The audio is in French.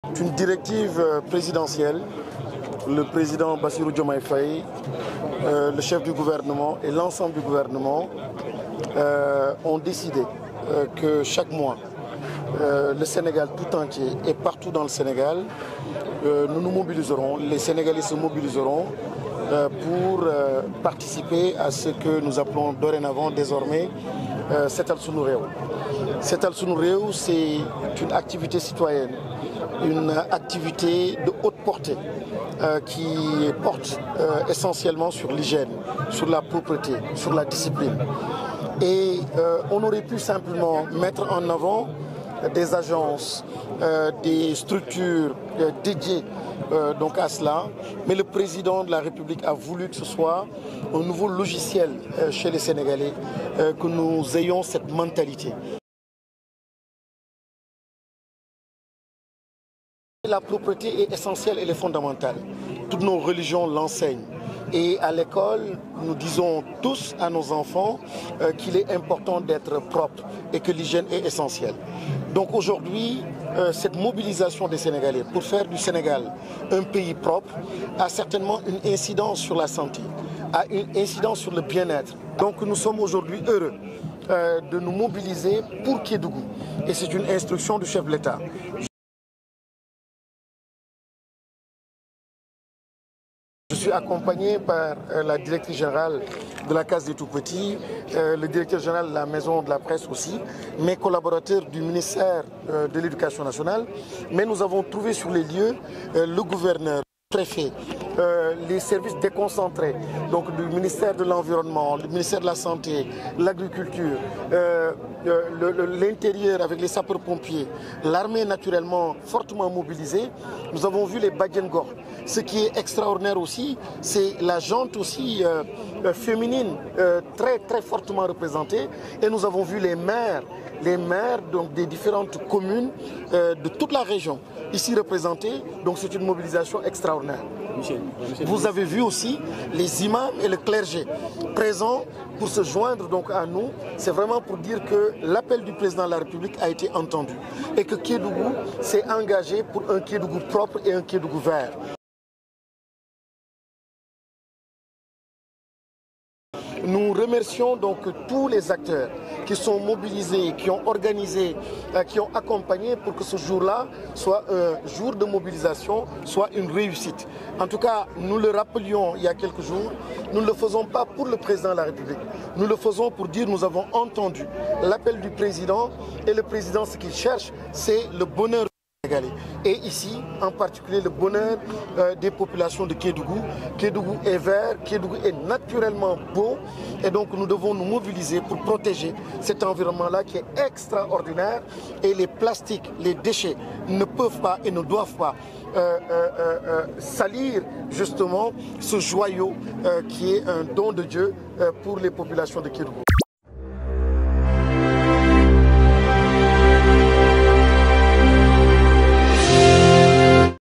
C'est une directive présidentielle. Le président Bassirou Diomaye Faye, le chef du gouvernement et l'ensemble du gouvernement ont décidé que chaque mois, le Sénégal tout entier et partout dans le Sénégal, nous nous mobiliserons, les Sénégalais se mobiliseront pour participer à ce que nous appelons dorénavant, désormais, Setal Sunu Réew. Setal Sunu Réew, c'est une activité citoyenne, une activité de haute portée qui porte essentiellement sur l'hygiène, sur la propreté, sur la discipline. Et on aurait pu simplement mettre en avant des agences, des structures dédiées donc à cela, mais le président de la République a voulu que ce soit un nouveau logiciel chez les Sénégalais, que nous ayons cette mentalité. La propreté est essentielle, elle est fondamentale. Toutes nos religions l'enseignent. Et à l'école, nous disons tous à nos enfants qu'il est important d'être propre et que l'hygiène est essentielle. Donc aujourd'hui, cette mobilisation des Sénégalais pour faire du Sénégal un pays propre a certainement une incidence sur la santé, a une incidence sur le bien-être. Donc nous sommes aujourd'hui heureux de nous mobiliser pour Kédougou. Et c'est une instruction du chef de l'État. Je suis accompagné par la directrice générale de la Case des Tout-Petits, le directeur général de la Maison de la Presse aussi, mes collaborateurs du ministère de l'Éducation nationale. Mais nous avons trouvé sur les lieux le gouverneur, le préfet, les services déconcentrés, donc du ministère de l'Environnement, le ministère de la Santé, l'Agriculture, l'Intérieur avec les sapeurs-pompiers, l'armée naturellement fortement mobilisée. Nous avons vu les Badjengor. Ce qui est extraordinaire aussi, c'est la gente aussi féminine très fortement représentée. Et nous avons vu les maires donc, des différentes communes de toute la région ici représentées. Donc c'est une mobilisation extraordinaire. Vous avez vu aussi les imams et le clergé présents pour se joindre donc à nous. C'est vraiment pour dire que l'appel du président de la République a été entendu et que Kédougou s'est engagé pour un Kédougou propre et un Kédougou vert. Nous remercions donc tous les acteurs qui sont mobilisés, qui ont organisé, qui ont accompagné pour que ce jour-là soit un jour de mobilisation, soit une réussite. En tout cas, nous le rappelions il y a quelques jours, nous ne le faisons pas pour le président de la République. Nous le faisons pour dire que nous avons entendu l'appel du président et le président, ce qu'il cherche, c'est le bonheur. Et ici, en particulier, le bonheur des populations de Kédougou. Kédougou est vert, Kédougou est naturellement beau et donc nous devons nous mobiliser pour protéger cet environnement-là qui est extraordinaire et les plastiques, les déchets ne peuvent pas et ne doivent pas salir justement ce joyau qui est un don de Dieu pour les populations de Kédougou.